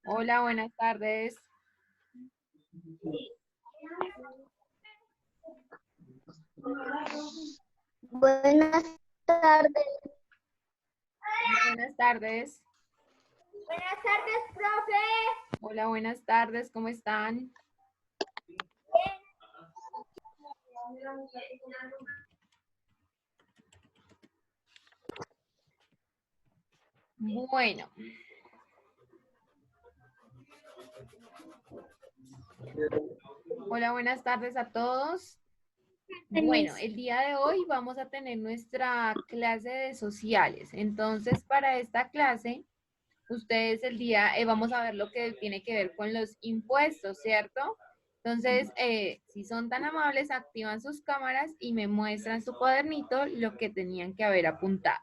Hola, buenas tardes. Buenas tardes. Hola, buenas tardes. Buenas tardes, profe. Hola, buenas tardes. ¿Cómo están? Bueno, hola, buenas tardes a todos. Bueno, el día de hoy vamos a tener nuestra clase de sociales. Entonces, para esta clase, ustedes vamos a ver lo que tiene que ver con los impuestos, ¿cierto? Entonces, si son tan amables, activan sus cámaras y me muestran su cuadernito lo que tenían que haber apuntado.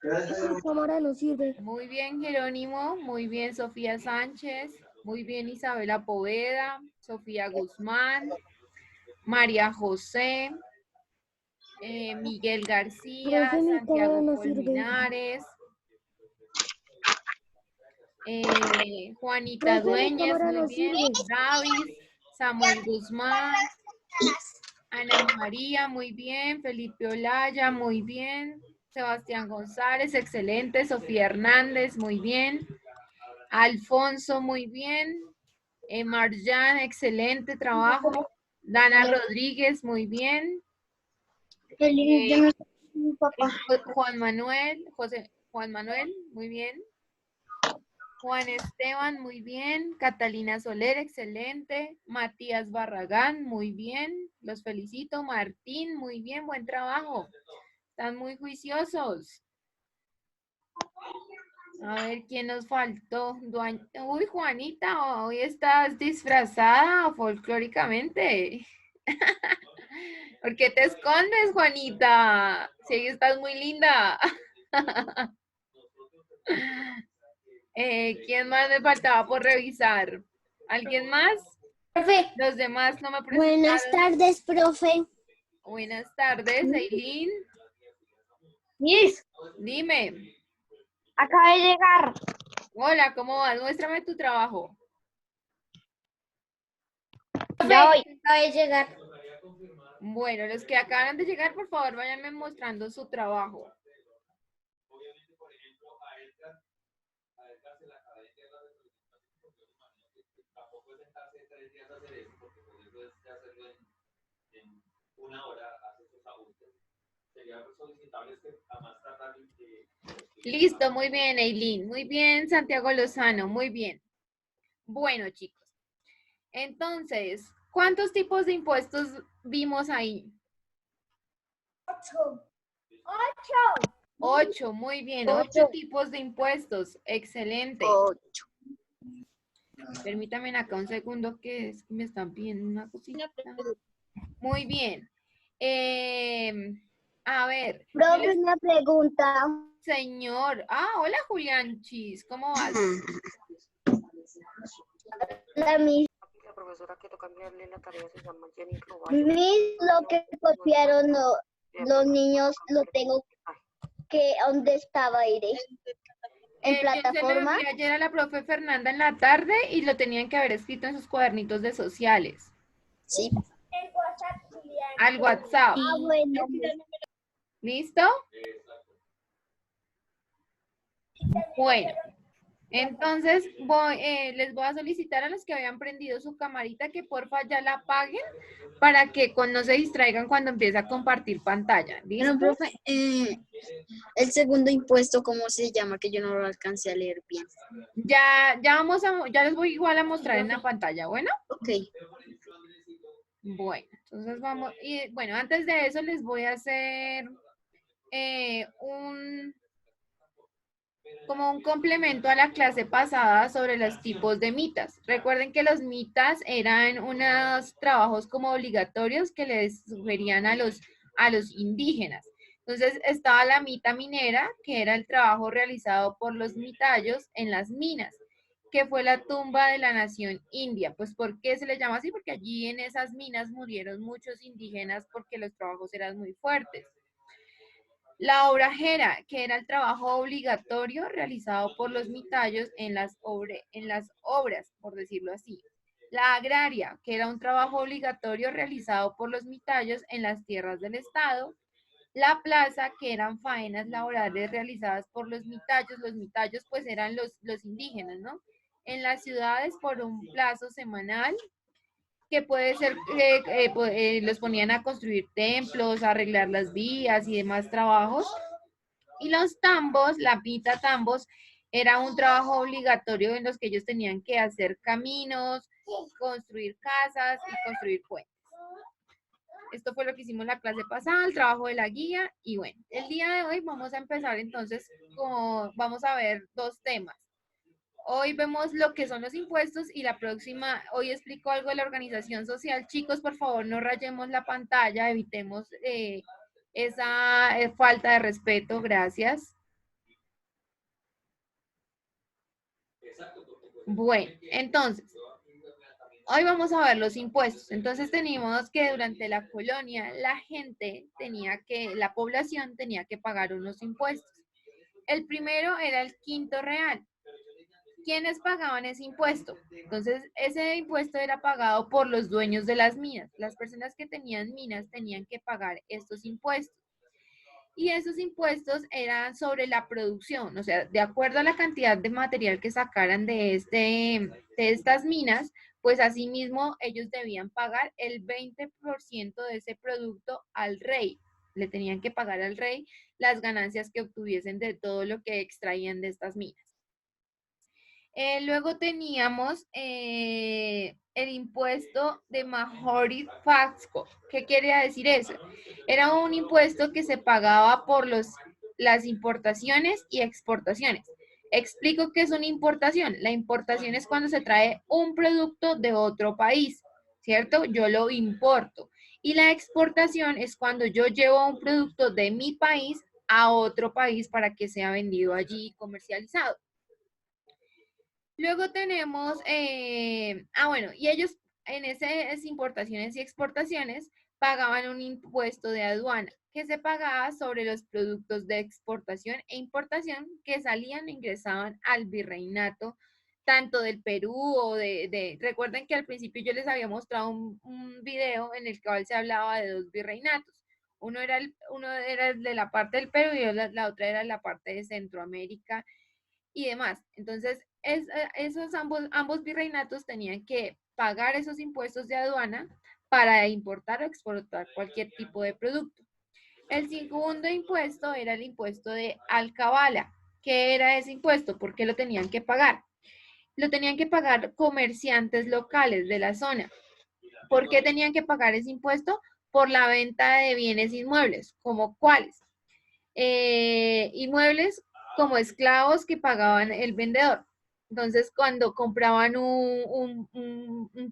Esa cámara no sirve. Muy bien, Jerónimo. Muy bien, Sofía Sánchez. Muy bien, Isabela Poveda, Sofía Guzmán, María José, Miguel García, Profe, mi cámara Santiago no sirve. Colmenares, Juanita Profe, mi Dueñez, cámara muy no bien, sirve. David, Samuel Guzmán, Ana María, muy bien, Felipe Olaya, muy bien, Sebastián González, excelente, Sofía Hernández, muy bien, Alfonso, muy bien, Marjan, excelente trabajo, Dana Rodríguez, muy bien, Yo no sé, mi papá. Juan Manuel, muy bien, Juan Esteban, muy bien. Catalina Soler, excelente. Matías Barragán, muy bien. Los felicito. Martín, muy bien, buen trabajo. Están muy juiciosos. A ver, ¿quién nos faltó? Uy, Juanita, hoy estás disfrazada folclóricamente. ¿Por qué te escondes, Juanita? Si ahí estás muy linda. ¿Quién más me faltaba por revisar? ¿Alguien más? Profe, Los demás no me buenas presentaron. tardes, profe. Buenas tardes, Eileen. Miss, Dime. acaba de llegar. Hola, ¿cómo vas? Muéstrame tu trabajo. Ya hoy. Acaba de llegar. Bueno, los que acaban de llegar, por favor, váyanme mostrando su trabajo. Listo, muy bien, Eileen. Muy bien, Santiago Lozano. Muy bien. Bueno, chicos. Entonces, ¿cuántos tipos de impuestos vimos ahí? 8. 8. 8, muy bien. 8 8. tipos de impuestos. Excelente. 8. Permítanme acá un segundo que es que me están pidiendo una cosita. Muy bien. A ver, Profe, una pregunta. señor. Hola Julián Chis, ¿cómo vas? La Miss, La profesora que toca enviarle la tarea se llama Jenny Roballo. Miss, lo que copiaron los niños lo tengo que, ¿dónde estaba Iré? En Yo se lo plataforma. envié ayer a la profe Fernanda en la tarde y lo tenían que haber escrito en sus cuadernitos de sociales. Sí. Al WhatsApp. Bueno. ¿Listo? Bueno. Entonces les voy a solicitar a los que habían prendido su camarita que porfa ya la apaguen para que no se distraigan cuando empiece a compartir pantalla. ¿Listo? Bueno, profe, el segundo impuesto, ¿cómo se llama? Que yo no lo alcancé a leer bien. Ya les voy igual a mostrar en la pantalla, ¿bueno? Ok. Bueno, entonces vamos, y bueno, antes de eso les voy a hacer como un complemento a la clase pasada sobre los tipos de mitas. Recuerden que los mitas eran unos trabajos como obligatorios que les sugerían a los indígenas. Entonces estaba la mita minera, que era el trabajo realizado por los mitayos en las minas, que fue la tumba de la nación india. Pues ¿por qué se le llama así? Porque allí en esas minas murieron muchos indígenas porque los trabajos eran muy fuertes. La obrajera, que era el trabajo obligatorio realizado por los mitayos en las obras, por decirlo así. La agraria, que era un trabajo obligatorio realizado por los mitayos en las tierras del Estado. La plaza, que eran faenas laborales realizadas por los mitayos pues eran los indígenas, ¿no? En las ciudades por un plazo semanal, que puede ser, los ponían a construir templos, a arreglar las vías y demás trabajos. Y los tambos, la pita tambos, era un trabajo obligatorio en los que ellos tenían que hacer caminos, construir casas y construir puentes. Esto fue lo que hicimos la clase pasada, el trabajo de la guía. Y bueno, el día de hoy vamos a empezar entonces vamos a ver dos temas. Hoy vemos lo que son los impuestos y la próxima, hoy explico algo de la organización social. Chicos, por favor, no rayemos la pantalla, evitemos esa falta de respeto. Gracias. Bueno, entonces, hoy vamos a ver los impuestos. Entonces tenemos que durante la colonia la población tenía que pagar unos impuestos. El primero era el quinto real. ¿Quiénes pagaban ese impuesto? Entonces, ese impuesto era pagado por los dueños de las minas. Las personas que tenían minas tenían que pagar estos impuestos. Y esos impuestos eran sobre la producción, o sea, de acuerdo a la cantidad de material que sacaran de estas minas, pues asimismo ellos debían pagar el 20% de ese producto al rey. Le tenían que pagar al rey las ganancias que obtuviesen de todo lo que extraían de estas minas. Luego teníamos el impuesto de Majorit Faxco. ¿Qué quiere decir eso? Era un impuesto que se pagaba por las importaciones y exportaciones. Explico qué es una importación. La importación es cuando se trae un producto de otro país, ¿cierto? Yo lo importo. Y la exportación es cuando yo llevo un producto de mi país a otro país para que sea vendido allí y comercializado. Luego tenemos, bueno, y ellos en esas importaciones y exportaciones pagaban un impuesto de aduana que se pagaba sobre los productos de exportación e importación que salían e ingresaban al virreinato, tanto del Perú recuerden que al principio yo les había mostrado un video en el cual se hablaba de dos virreinatos. Uno era el de la parte del Perú y la otra era la parte de Centroamérica y demás. Entonces, esos ambos virreinatos tenían que pagar esos impuestos de aduana para importar o exportar cualquier tipo de producto. El segundo impuesto era el impuesto de alcabala. ¿Qué era ese impuesto? ¿Por qué lo tenían que pagar? Lo tenían que pagar comerciantes locales de la zona. ¿Por qué tenían que pagar ese impuesto? Por la venta de bienes inmuebles. ¿Como cuáles? Inmuebles como esclavos que pagaban el vendedor. Entonces, cuando compraban un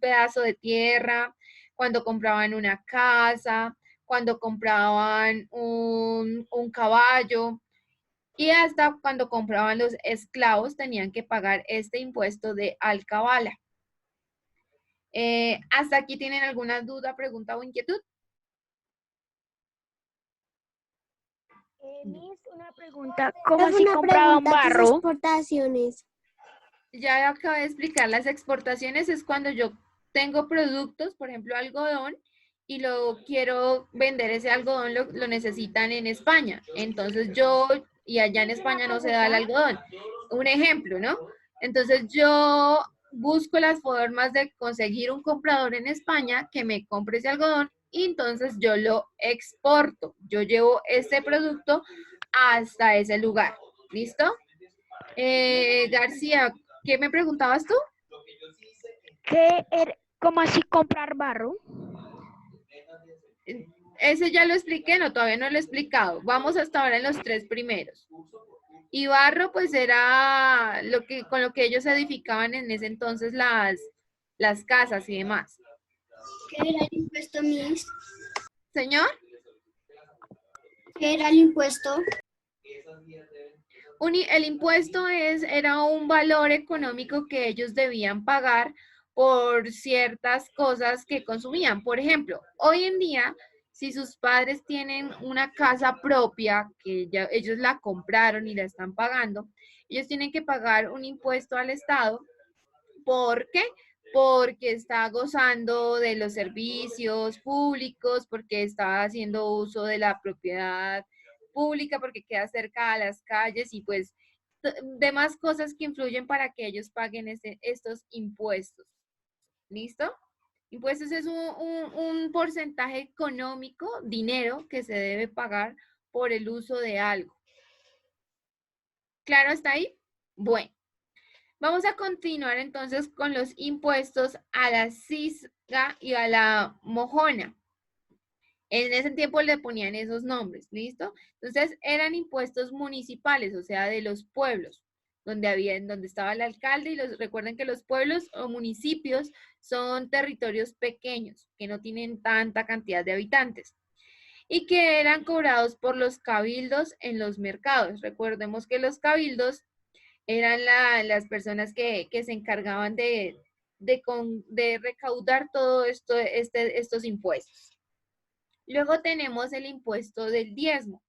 pedazo de tierra, cuando compraban una casa, cuando compraban un caballo, y hasta cuando compraban los esclavos tenían que pagar este impuesto de alcabala. ¿Hasta aquí tienen alguna duda, pregunta o inquietud? Miss, una pregunta, ¿cómo así compraban barro? Exportaciones. Ya acabé de explicar, las exportaciones es cuando yo tengo productos, por ejemplo, algodón, y lo quiero vender, ese algodón lo necesitan en España. Entonces y allá en España no se da el algodón. Un ejemplo, ¿no? Entonces yo busco las formas de conseguir un comprador en España que me compre ese algodón y entonces yo lo exporto. Yo llevo este producto hasta ese lugar. ¿Listo? García, ¿qué me preguntabas tú? ¿Cómo así comprar barro? Ese ya lo expliqué, no, todavía no lo he explicado. Vamos hasta ahora en los tres primeros. Y barro, pues era con lo que ellos edificaban en ese entonces las casas y demás. ¿Qué era el impuesto, Miss? ¿Señor? ¿Qué era el impuesto? El impuesto era un valor económico que ellos debían pagar por ciertas cosas que consumían. Por ejemplo, hoy en día, si sus padres tienen una casa propia, que ya ellos la compraron y la están pagando, ellos tienen que pagar un impuesto al Estado. ¿Por qué? Porque está gozando de los servicios públicos, porque está haciendo uso de la propiedad pública, porque queda cerca a las calles y pues demás cosas que influyen para que ellos paguen estos impuestos. ¿Listo? Impuestos es un porcentaje económico, dinero, que se debe pagar por el uso de algo. ¿Claro hasta ahí? Bueno. Vamos a continuar entonces con los impuestos a la cisga y a la mojona. En ese tiempo le ponían esos nombres, ¿listo? Entonces eran impuestos municipales, o sea, de los pueblos, donde estaba el alcalde y recuerden que los pueblos o municipios son territorios pequeños que no tienen tanta cantidad de habitantes y que eran cobrados por los cabildos en los mercados. Recordemos que los cabildos eran las personas que se encargaban de recaudar todo estos impuestos. Luego tenemos el impuesto del diezmo.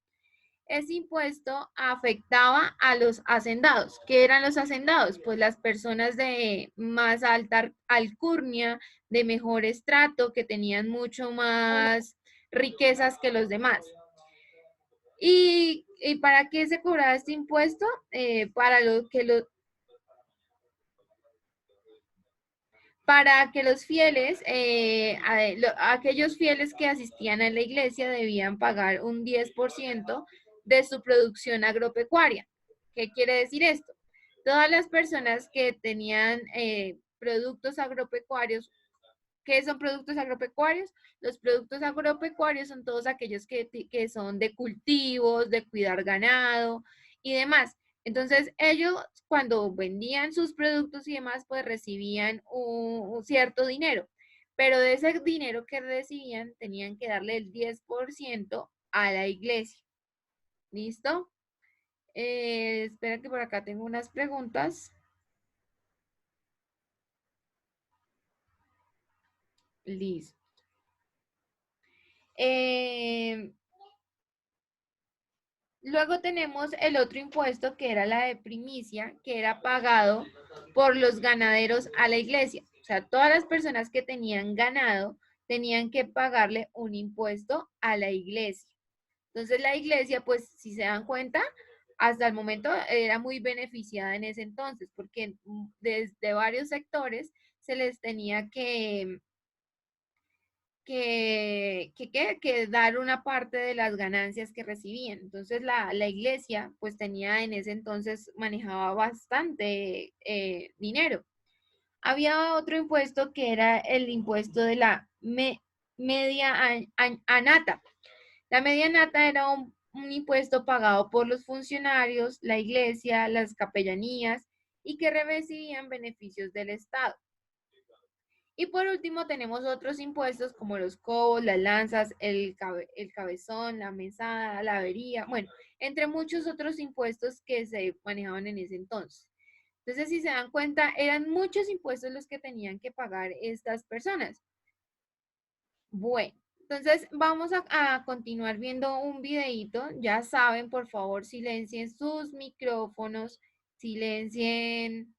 Ese impuesto afectaba a los hacendados. ¿Qué eran los hacendados? Pues las personas de más alta alcurnia, de mejor estrato, que tenían mucho más riquezas que los demás. ¿Y para qué se cobraba este impuesto? Para que los fieles, aquellos fieles que asistían a la iglesia debían pagar un 10% de su producción agropecuaria. ¿Qué quiere decir esto? Todas las personas que tenían productos agropecuarios. ¿Qué son productos agropecuarios? Los productos agropecuarios son todos aquellos que son de cultivos, de cuidar ganado y demás. Entonces, ellos cuando vendían sus productos y demás, pues recibían un cierto dinero. Pero de ese dinero que recibían, tenían que darle el 10% a la iglesia. ¿Listo? Espera que por acá tengo unas preguntas. Listo. Luego tenemos el otro impuesto que era la de primicia, que era pagado por los ganaderos a la iglesia. O sea, todas las personas que tenían ganado tenían que pagarle un impuesto a la iglesia. Entonces la iglesia, pues si se dan cuenta, hasta el momento era muy beneficiada en ese entonces, porque desde varios sectores se les tenía que dar una parte de las ganancias que recibían. Entonces la iglesia pues tenía en ese entonces, manejaba bastante dinero. Había otro impuesto que era el impuesto de la media anata. La media anata era un impuesto pagado por los funcionarios, la iglesia, las capellanías y que recibían beneficios del Estado. Y por último tenemos otros impuestos como los cobos, las lanzas, el cabezón, la mesada, la avería, bueno, entre muchos otros impuestos que se manejaban en ese entonces. Entonces, si se dan cuenta, eran muchos impuestos los que tenían que pagar estas personas. Bueno, entonces vamos a continuar viendo un videíto. Ya saben, por favor, silencien sus micrófonos, silencien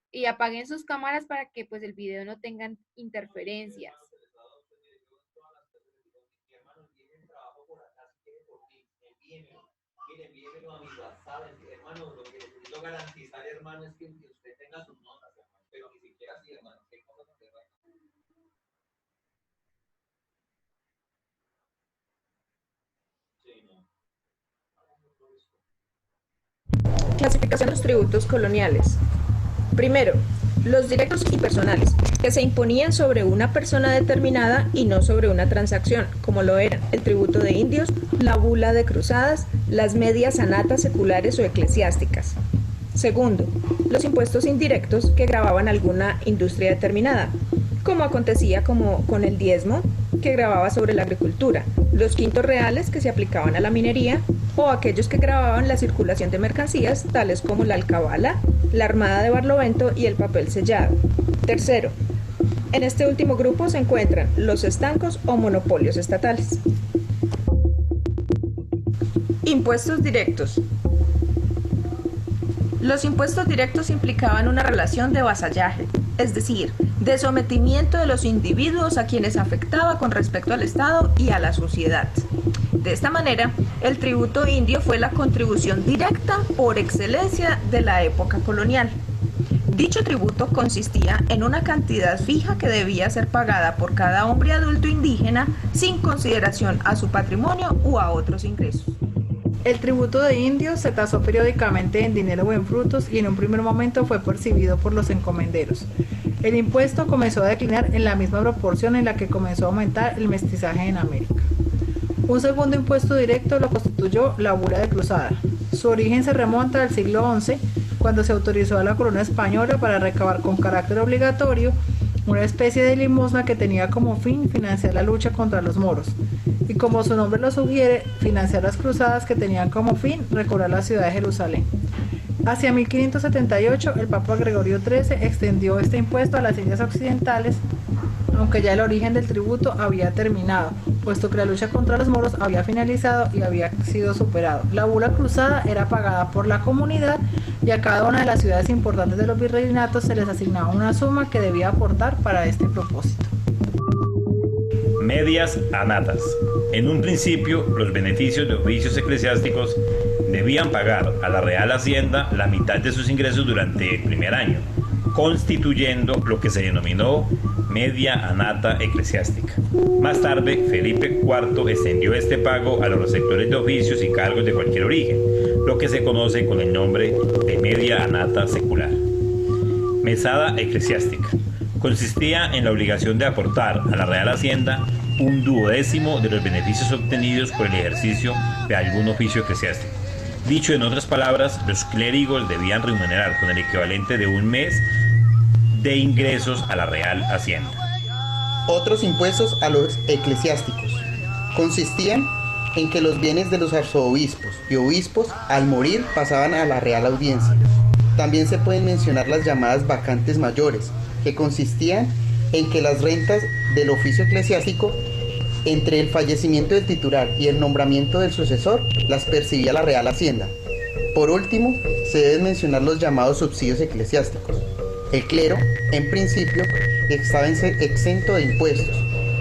y apaguen sus cámaras para que pues el video no tenga interferencias. Envíemelo a mi WhatsApp, hermano, lo que necesito garantizar, hermano, es que usted tenga sus notas, hermano, pero ni siquiera así, hermano, ¿qué cosas de verdad? Sí, no. Clasificación de los tributos coloniales. Primero, los directos y personales, que se imponían sobre una persona determinada y no sobre una transacción, como lo eran el tributo de indios, la bula de cruzadas, las medias anatas seculares o eclesiásticas. Segundo, los impuestos indirectos que gravaban alguna industria determinada, como acontecía con el diezmo, que gravaba sobre la agricultura, los quintos reales que se aplicaban a la minería, o aquellos que gravaban la circulación de mercancías, tales como la alcabala, la armada de Barlovento y el papel sellado. Tercero, En este último grupo se encuentran los estancos o monopolios estatales. Impuestos directos. Los impuestos directos implicaban una relación de vasallaje, es decir, de sometimiento de los individuos a quienes afectaba con respecto al Estado y a la sociedad. De esta manera, el tributo indio fue la contribución directa por excelencia de la época colonial. Dicho tributo consistía en una cantidad fija que debía ser pagada por cada hombre adulto indígena sin consideración a su patrimonio u a otros ingresos. El tributo de indios se tasó periódicamente en dinero o en frutos y en un primer momento fue percibido por los encomenderos. El impuesto comenzó a declinar en la misma proporción en la que comenzó a aumentar el mestizaje en América. Un segundo impuesto directo lo constituyó la bula de cruzada. Su origen se remonta al siglo XI, cuando se autorizó a la corona española para recabar con carácter obligatorio una especie de limosna que tenía como fin financiar la lucha contra los moros, y como su nombre lo sugiere, financiar las cruzadas que tenían como fin recobrar la ciudad de Jerusalén. Hacia 1578, el Papa Gregorio XIII extendió este impuesto a las Indias Occidentales, aunque ya el origen del tributo había terminado, puesto que la lucha contra los moros había finalizado y había sido superado. La bula cruzada era pagada por la comunidad y a cada una de las ciudades importantes de los virreinatos se les asignaba una suma que debía aportar para este propósito. Medias anatas. En un principio, los beneficios de oficios eclesiásticos debían pagar a la Real Hacienda la mitad de sus ingresos durante el primer año, constituyendo lo que se denominó media anata eclesiástica. Más tarde, Felipe IV extendió este pago a los receptores de oficios y cargos de cualquier origen, lo que se conoce con el nombre de media anata secular. Mesada eclesiástica. Consistía en la obligación de aportar a la Real Hacienda un duodécimo de los beneficios obtenidos por el ejercicio de algún oficio eclesiástico. Dicho en otras palabras, los clérigos debían remunerar con el equivalente de un mes de ingresos a la Real Hacienda. Otros impuestos a los eclesiásticos consistían en que los bienes de los arzobispos y obispos al morir pasaban a la Real Audiencia. También se pueden mencionar las llamadas vacantes mayores, que consistían en que las rentas del oficio eclesiástico, entre el fallecimiento del titular y el nombramiento del sucesor, las percibía la Real Hacienda. Por último, se deben mencionar los llamados subsidios eclesiásticos. El clero, en principio, estaba exento de impuestos,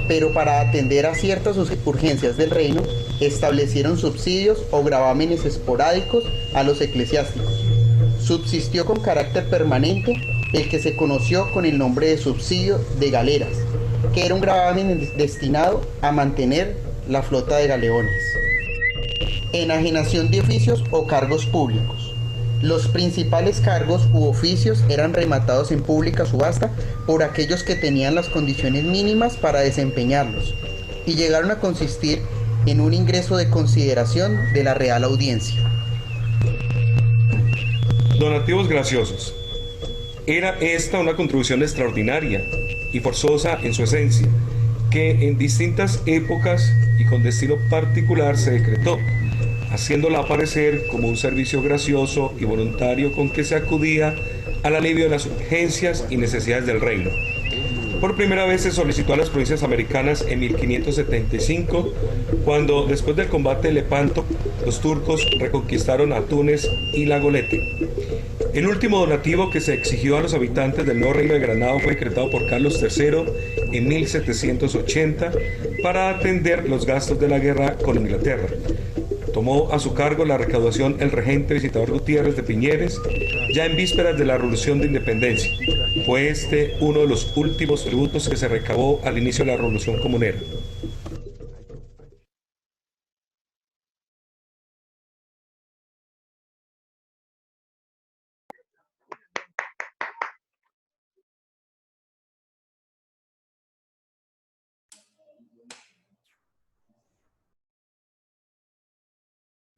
pero para atender a ciertas urgencias del reino, establecieron subsidios o gravámenes esporádicos a los eclesiásticos. Subsistió con carácter permanente el que se conoció con el nombre de subsidio de galeras, que era un gravamen destinado a mantener la flota de galeones. Enajenación de oficios o cargos públicos. Los principales cargos u oficios eran rematados en pública subasta por aquellos que tenían las condiciones mínimas para desempeñarlos, y llegaron a consistir en un ingreso de consideración de la Real Audiencia. Donativos graciosos. Era esta una contribución extraordinaria y forzosa en su esencia, que en distintas épocas y con destino particular se decretó, haciéndola aparecer como un servicio gracioso y voluntario con que se acudía al alivio de las urgencias y necesidades del reino. Por primera vez se solicitó a las provincias americanas en 1575, cuando, después del combate de Lepanto, los turcos reconquistaron a Túnez y la Golete. El último donativo que se exigió a los habitantes del nuevo reino de Granada fue decretado por Carlos III en 1780 para atender los gastos de la guerra con Inglaterra. Tomó a su cargo la recaudación el regente visitador Gutiérrez de Piñeres, ya en vísperas de la Revolución de Independencia. Fue este uno de los últimos tributos que se recabó al inicio de la Revolución Comunera.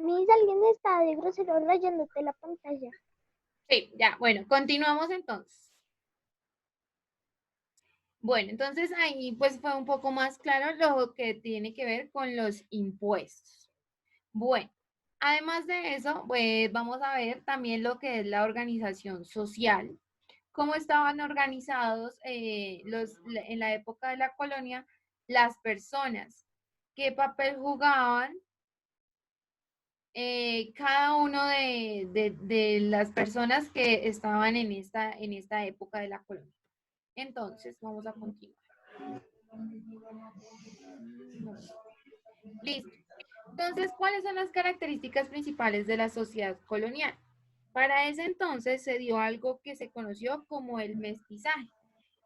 Miss, alguien está de grosero rayándote la pantalla. Sí, ya, bueno, continuamos entonces. Bueno, entonces ahí pues fue un poco más claro lo que tiene que ver con los impuestos. Bueno, además de eso, pues vamos a ver también lo que es la organización social, cómo estaban organizados en la época de la colonia las personas, qué papel jugaban cada uno de las personas que estaban en esta época de la colonia. Entonces, vamos a continuar. Listo. Entonces, ¿cuáles son las características principales de la sociedad colonial? Para ese entonces se dio algo que se conoció como el mestizaje.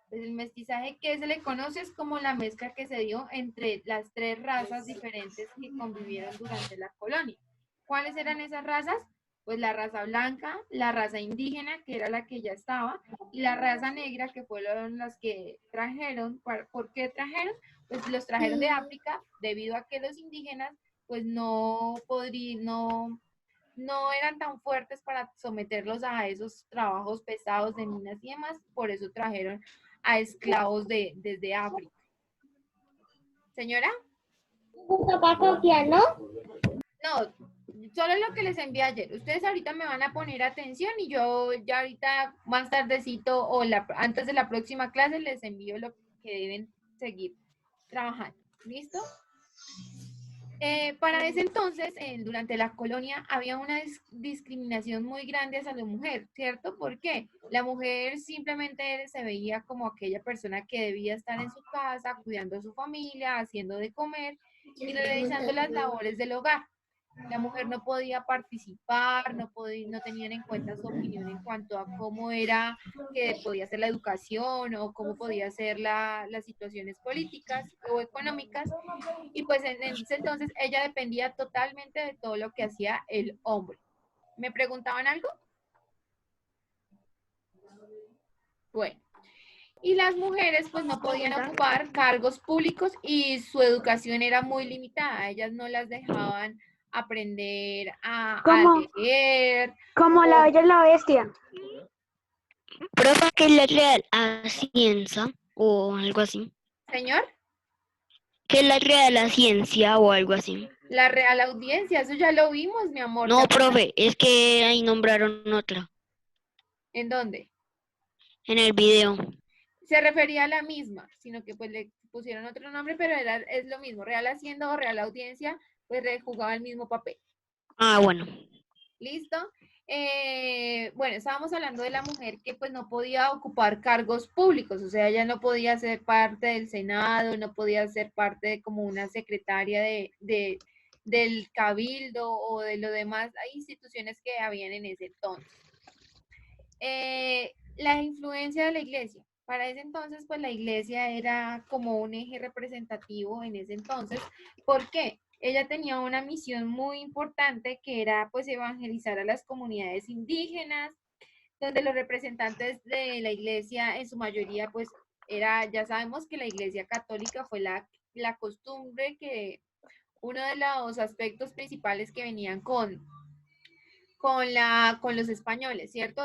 Pues el mestizaje que se le conoce es como la mezcla que se dio entre las tres razas diferentes que convivieron durante la colonia. ¿Cuáles eran esas razas? Pues la raza blanca, la raza indígena, que era la que ya estaba, y la raza negra, que fueron las que trajeron. ¿Por qué trajeron? Pues los trajeron de África debido a que los indígenas pues no eran tan fuertes para someterlos a esos trabajos pesados de minas y demás, por eso trajeron a esclavos desde África. ¿Señora? No, solo lo que les envié ayer. Ustedes ahorita me van a poner atención y yo ya ahorita más tardecito o antes de la próxima clase les envío lo que deben seguir trabajando. ¿Listo? Para ese entonces, durante la colonia, había una discriminación muy grande hacia la mujer, ¿cierto? ¿Por qué? La mujer simplemente se veía como aquella persona que debía estar en su casa, cuidando a su familia, haciendo de comer y realizando las labores del hogar. La mujer no podía participar, no tenían en cuenta su opinión en cuanto a cómo era que podía ser la educación o cómo podía ser las situaciones políticas o económicas. Y pues en ese entonces ella dependía totalmente de todo lo que hacía el hombre. ¿Me preguntaban algo? Bueno. Y las mujeres pues no podían ocupar cargos públicos y su educación era muy limitada. Ellas no las dejaban aprender a leer. Como la Bella y la Bestia. Profe, que la Real Ciencia o algo así. ¿Señor? Que la Real Ciencia o algo así. La Real Audiencia, eso ya lo vimos, mi amor. No, profe, es que ahí nombraron otra. ¿En dónde? En el video. Se refería a la misma, sino que pues le pusieron otro nombre, pero es lo mismo. Real Hacienda o Real Audiencia, pues jugaba el mismo papel. Ah, bueno. ¿Listo? Bueno, estábamos hablando de la mujer que pues no podía ocupar cargos públicos, o sea, ella no podía ser parte del Senado, no podía ser parte de como una secretaria del cabildo o de lo demás instituciones que habían en ese entonces. La influencia de la iglesia. Para ese entonces, pues la iglesia era como un eje representativo en ese entonces. ¿Por qué? Ella tenía una misión muy importante que era pues evangelizar a las comunidades indígenas, donde los representantes de la iglesia en su mayoría pues ya sabemos que la iglesia católica fue la costumbre que uno de los aspectos principales que venían con los españoles, ¿cierto?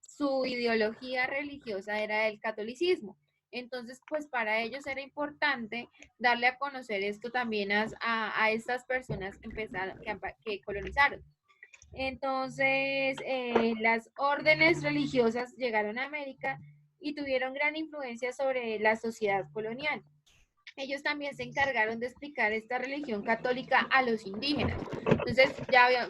Su ideología religiosa era el catolicismo. Entonces, pues para ellos era importante darle a conocer esto también a estas personas que colonizaron. Entonces, las órdenes religiosas llegaron a América y tuvieron gran influencia sobre la sociedad colonial. Ellos también se encargaron de explicar esta religión católica a los indígenas. Entonces, ya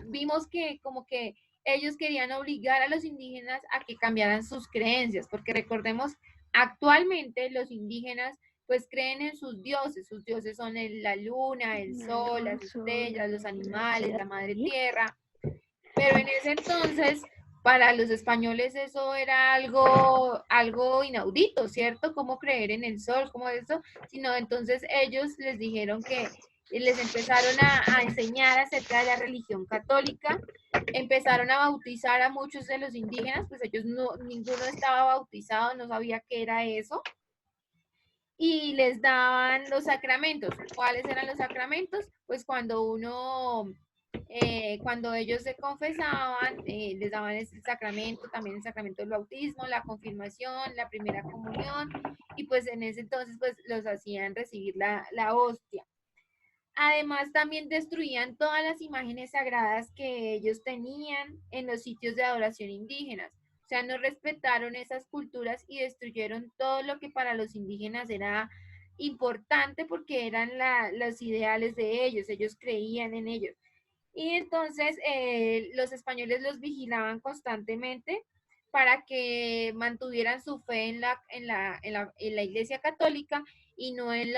vimos que como que ellos querían obligar a los indígenas a que cambiaran sus creencias, porque recordemos, actualmente los indígenas pues creen en sus dioses son la luna, el sol, las estrellas, los animales, la madre tierra, pero en ese entonces para los españoles eso era algo inaudito, ¿cierto? ¿Cómo creer en el sol? ¿Cómo eso? Sino entonces ellos les dijeron que les empezaron a enseñar acerca de la religión católica, empezaron a bautizar a muchos de los indígenas, pues ellos ninguno estaba bautizado, no sabía qué era eso, y les daban los sacramentos. ¿Cuáles eran los sacramentos? Pues cuando ellos se confesaban, les daban el sacramento, también el sacramento del bautismo, la confirmación, la primera comunión, y pues en ese entonces pues los hacían recibir la hostia. Además, también destruían todas las imágenes sagradas que ellos tenían en los sitios de adoración indígenas. O sea, no respetaron esas culturas y destruyeron todo lo que para los indígenas era importante porque eran los ideales de ellos creían en ellos. Y entonces los españoles los vigilaban constantemente para que mantuvieran su fe en la Iglesia Católica y no en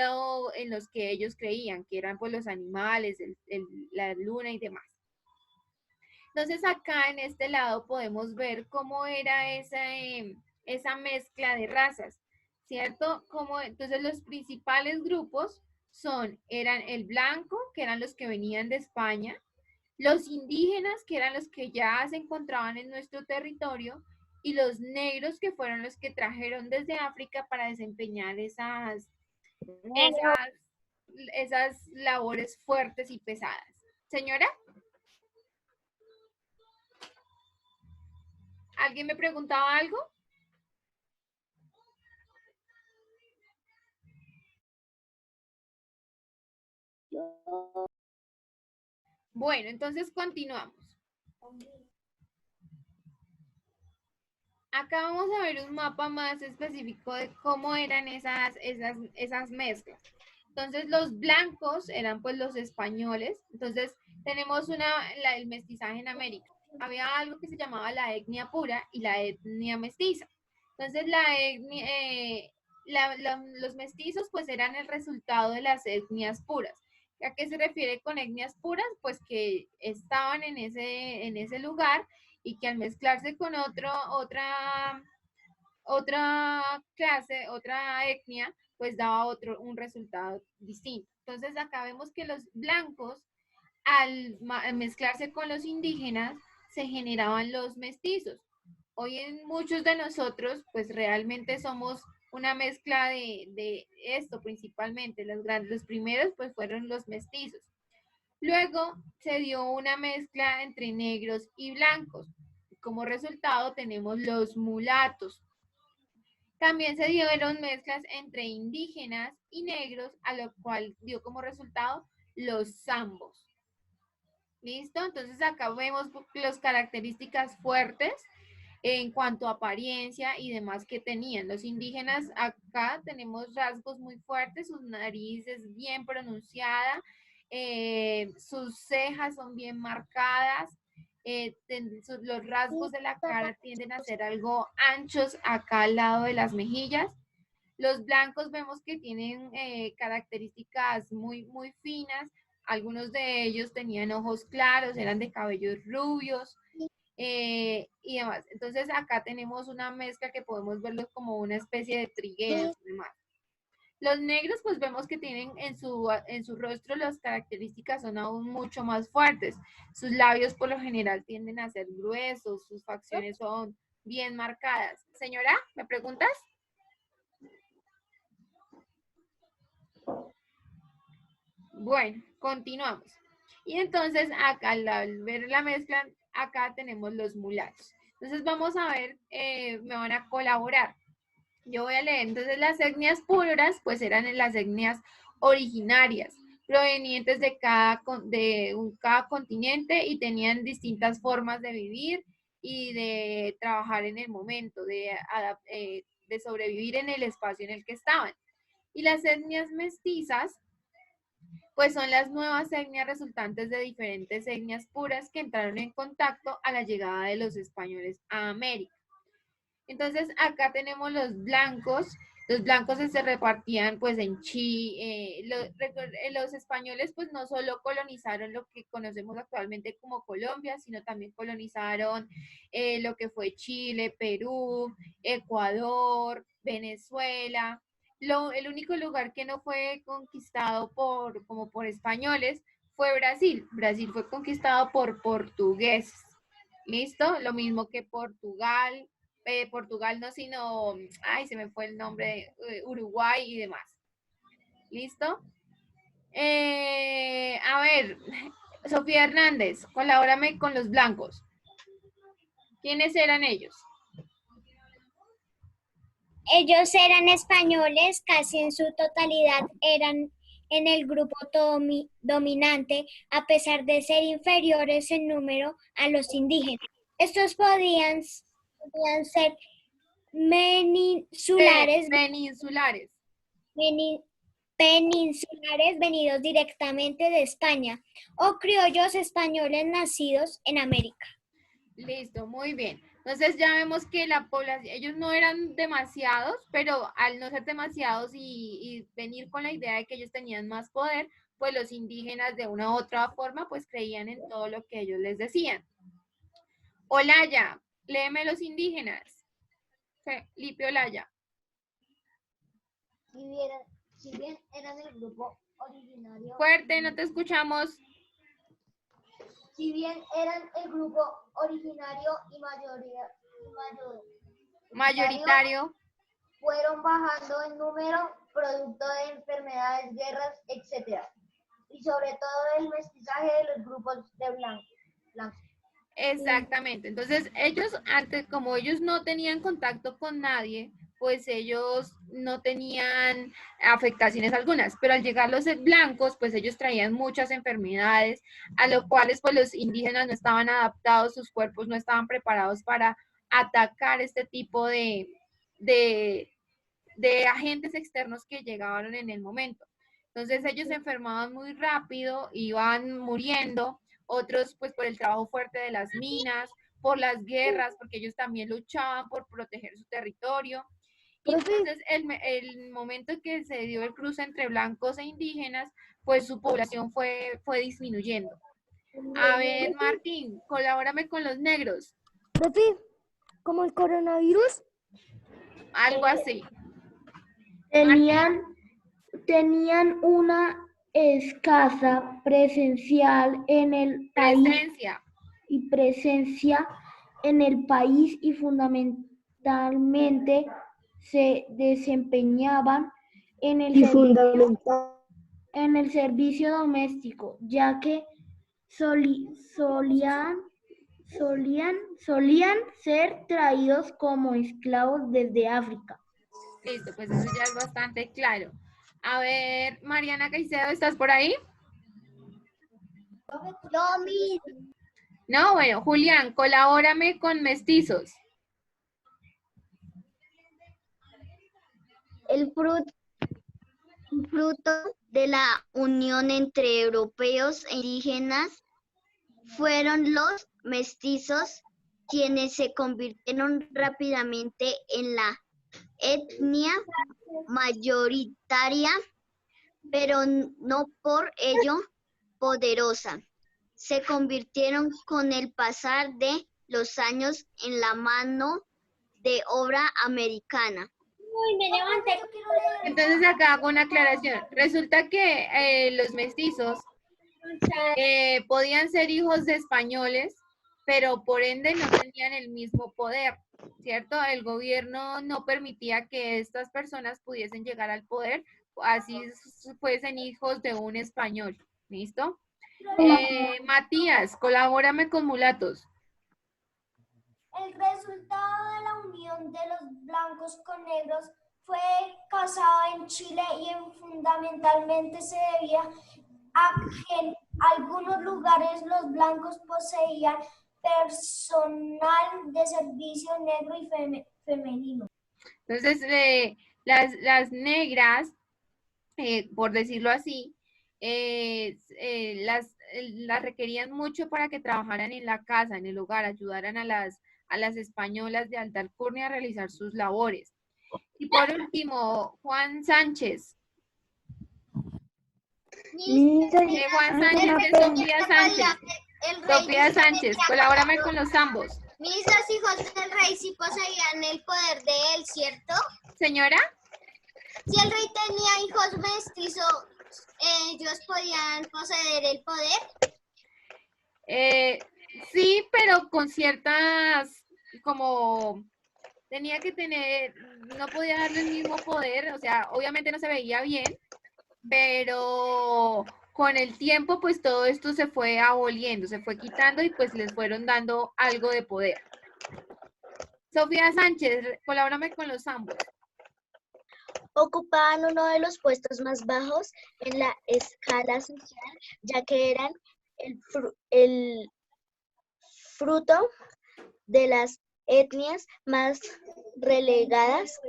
los que ellos creían, que eran pues los animales, la luna y demás. Entonces acá en este lado podemos ver cómo era esa mezcla de razas, ¿cierto? Entonces los principales grupos eran el blanco, que eran los que venían de España, los indígenas, que eran los que ya se encontraban en nuestro territorio, y los negros, que fueron los que trajeron desde África para desempeñar esas labores fuertes y pesadas. Señora, ¿alguien me preguntaba algo? Bueno, entonces continuamos. Acá vamos a ver un mapa más específico de cómo eran esas mezclas. Entonces los blancos eran pues los españoles. Entonces tenemos el mestizaje en América. Había algo que se llamaba la etnia pura y la etnia mestiza. Entonces los mestizos pues eran el resultado de las etnias puras. ¿A qué se refiere con etnias puras? Pues que estaban en ese lugar y que al mezclarse con otra clase, otra etnia, pues daba un resultado distinto. Entonces acá vemos que los blancos, al mezclarse con los indígenas, se generaban los mestizos. Hoy en muchos de nosotros, pues realmente somos una mezcla de esto principalmente. Los primeros, pues fueron los mestizos. Luego se dio una mezcla entre negros y blancos. Como resultado tenemos los mulatos. También se dieron mezclas entre indígenas y negros, a lo cual dio como resultado los zambos. ¿Listo? Entonces acá vemos las características fuertes en cuanto a apariencia y demás que tenían. Los indígenas acá tenemos rasgos muy fuertes, sus narices bien pronunciadas, sus cejas son bien marcadas, los rasgos de la cara tienden a ser algo anchos acá al lado de las mejillas. Los blancos vemos que tienen características muy, muy finas. Algunos de ellos tenían ojos claros, eran de cabellos rubios y demás. Entonces acá tenemos una mezcla que podemos verlos como una especie de trigueros y demás. Los negros pues vemos que tienen en su rostro las características son aún mucho más fuertes. Sus labios por lo general tienden a ser gruesos, sus facciones son bien marcadas. Señora, ¿me preguntas? Bueno, continuamos. Y entonces acá al ver la mezcla, acá tenemos los mulatos. Entonces vamos a ver, me van a colaborar. Yo voy a leer. Entonces las etnias puras pues eran las etnias originarias, provenientes de cada continente y tenían distintas formas de vivir y de trabajar en el momento, de sobrevivir en el espacio en el que estaban. Y las etnias mestizas pues son las nuevas etnias resultantes de diferentes etnias puras que entraron en contacto a la llegada de los españoles a América. Entonces acá tenemos los blancos se repartían pues en los españoles pues no solo colonizaron lo que conocemos actualmente como Colombia, sino también colonizaron lo que fue Chile, Perú, Ecuador, Venezuela. El único lugar que no fue conquistado por españoles fue Brasil. Brasil fue conquistado por portugueses. ¿Listo? Lo mismo que Portugal no, sino, se me fue el nombre, Uruguay y demás. ¿Listo? A ver, Sofía Hernández, colabórame con los blancos. ¿Quiénes eran ellos? Ellos eran españoles, casi en su totalidad eran en el grupo dominante, a pesar de ser inferiores en número a los indígenas. Estos podían podían ser peninsulares, peninsulares venidos directamente de España o criollos españoles nacidos en América. Listo, muy bien. Entonces ya vemos que la población, ellos no eran demasiados, pero al no ser demasiados y venir con la idea de que ellos tenían más poder, pues los indígenas de una u otra forma pues creían en todo lo que ellos les decían. Olaya, léeme los indígenas. Felipe Olaya. Si bien eran el grupo originario... Fuerte, no te escuchamos. Si bien eran el grupo originario y mayoritario, fueron bajando en número producto de enfermedades, guerras, etc. Y sobre todo el mestizaje de los grupos de blancos. Exactamente. Entonces, ellos antes, como ellos no tenían contacto con nadie, pues ellos no tenían afectaciones algunas, pero al llegar los blancos, pues ellos traían muchas enfermedades, a lo cuales pues los indígenas no estaban adaptados, sus cuerpos no estaban preparados para atacar este tipo de agentes externos que llegaban en el momento. Entonces ellos se enfermaban muy rápido, iban muriendo, otros pues por el trabajo fuerte de las minas, por las guerras, porque ellos también luchaban por proteger su territorio. Y entonces el momento en que se dio el cruce entre blancos e indígenas, pues su población fue disminuyendo. A ver, Martín, colabórame con los negros. Profe, ¿como el coronavirus? Algo así. Tenían una escasa presencial en el país y presencia en el país y fundamentalmente se desempeñaban en el servicio doméstico, ya que solían ser traídos como esclavos desde África. Listo, pues eso ya es bastante claro. A ver, Mariana Caicedo, ¿estás por ahí? No, bueno, Julián, colabórame con mestizos. El fruto de la unión entre europeos e indígenas fueron los mestizos, quienes se convirtieron rápidamente en la etnia mayoritaria, pero no por ello poderosa. Se convirtieron con el pasar de los años en la mano de obra americana. Entonces acá hago una aclaración. Resulta que los mestizos podían ser hijos de españoles, pero por ende no tenían el mismo poder, ¿cierto? El gobierno no permitía que estas personas pudiesen llegar al poder, así fuesen hijos de un español. ¿Listo? Matías, colabórame con mulatos. El resultado de la unión de los blancos con negros fue causado en Chile y fundamentalmente se debía a que en algunos lugares los blancos poseían personal de servicio negro y femenino. Entonces, las negras, por decirlo así, las requerían mucho para que trabajaran en la casa, en el hogar, ayudaran a las españolas de alta alcurnia a realizar sus labores. Y por último, Juan Sánchez. Juan Sánchez, Sofía Sánchez. Sofía Sánchez, colabórame con los ambos. Los hijos del rey sí poseían el poder de él, ¿cierto? Señora. Si el rey tenía hijos mestizos, ¿ellos podían poseer el poder? Sí, pero con ciertas, como tenía que tener, no podía darle el mismo poder, o sea, obviamente no se veía bien, pero con el tiempo pues todo esto se fue aboliendo, se fue quitando y pues les fueron dando algo de poder. Sofía Sánchez, colabórame con los ambos. Ocupaban uno de los puestos más bajos en la escala social, ya que eran el fruto de las etnias más relegadas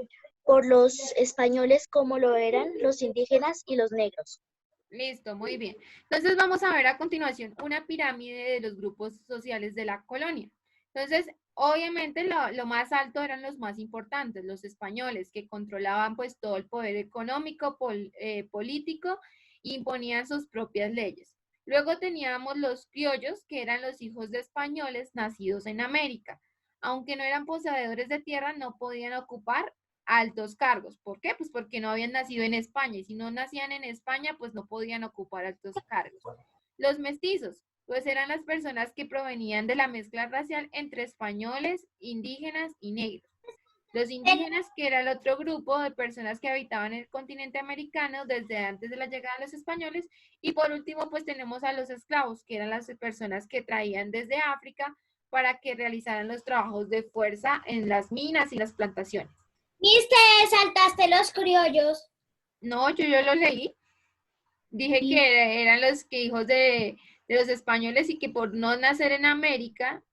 por los españoles como lo eran los indígenas y los negros. Listo, muy bien. Entonces vamos a ver a continuación una pirámide de los grupos sociales de la colonia. Entonces, obviamente lo más alto eran los más importantes, los españoles, que controlaban pues todo el poder económico, político, e imponían sus propias leyes. Luego teníamos los criollos, que eran los hijos de españoles nacidos en América. Aunque no eran poseedores de tierra, no podían ocupar altos cargos. ¿Por qué? Pues porque no habían nacido en España, y si no nacían en España, pues no podían ocupar altos cargos. Los mestizos, pues eran las personas que provenían de la mezcla racial entre españoles, indígenas y negros. Los indígenas, que era el otro grupo de personas que habitaban el continente americano desde antes de la llegada de los españoles. Y por último, pues tenemos a los esclavos, que eran las personas que traían desde África para que realizaran los trabajos de fuerza en las minas y las plantaciones. ¿Viste? Saltaste los criollos. No, yo lo leí. Dije que eran los que hijos de los españoles y que por no nacer en América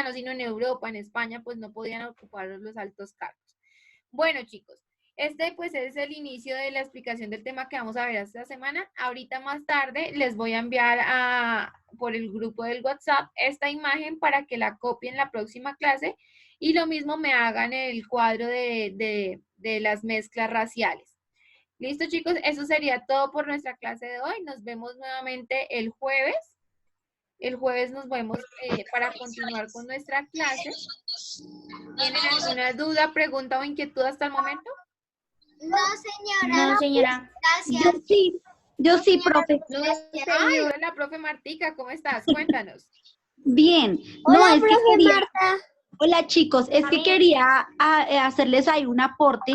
no, sino en Europa, en España, pues no podían ocupar los altos cargos. Bueno, chicos, este pues es el inicio de la explicación del tema que vamos a ver esta semana. Ahorita más tarde les voy a enviar por el grupo del WhatsApp esta imagen para que la copien la próxima clase y lo mismo me hagan el cuadro de las mezclas raciales. Listo, chicos, eso sería todo por nuestra clase de hoy. Nos vemos nuevamente el jueves. El jueves nos vemos para continuar con nuestra clase. ¿Tienen alguna duda, pregunta o inquietud hasta el momento? No, señora. No, señora. Gracias. Yo sí, profe. Ay, hola, profe Martica, ¿cómo estás? Cuéntanos. Bien. Hola, No, es que profe quería... Marta. Hola, chicos. Es que quería hacerles ahí un aporte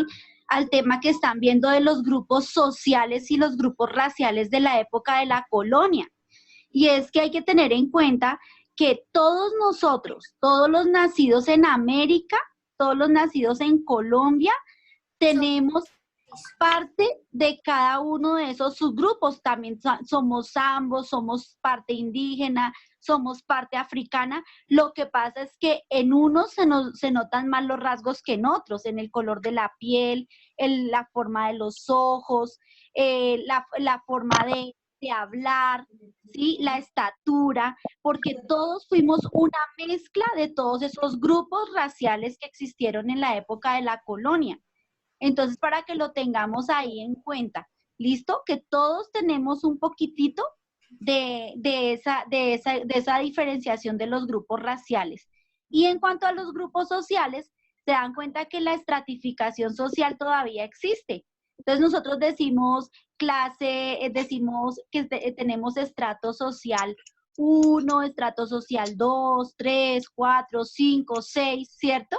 al tema que están viendo de los grupos sociales y los grupos raciales de la época de la colonia. Y es que hay que tener en cuenta que todos nosotros, todos los nacidos en América, todos los nacidos en Colombia, tenemos parte de cada uno de esos subgrupos. También somos ambos, somos parte indígena, somos parte africana. Lo que pasa es que en unos se notan más los rasgos que en otros, en el color de la piel, en la forma de los ojos, la forma de hablar, ¿sí? La estatura, porque todos fuimos una mezcla de todos esos grupos raciales que existieron en la época de la colonia. Entonces, para que lo tengamos ahí en cuenta, ¿listo? Que todos tenemos un poquitito de esa diferenciación de los grupos raciales. Y en cuanto a los grupos sociales, se dan cuenta que la estratificación social todavía existe. Entonces nosotros decimos decimos que tenemos estrato social 1, estrato social 2, 3, 4, 5, 6, ¿cierto?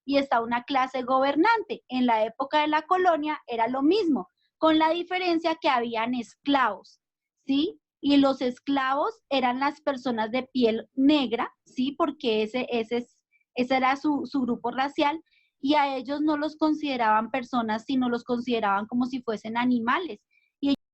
Y está una clase gobernante. En la época de la colonia era lo mismo, con la diferencia que habían esclavos, ¿sí? Y los esclavos eran las personas de piel negra, ¿sí? Porque ese era su grupo racial, y a ellos no los consideraban personas, sino los consideraban como si fuesen animales.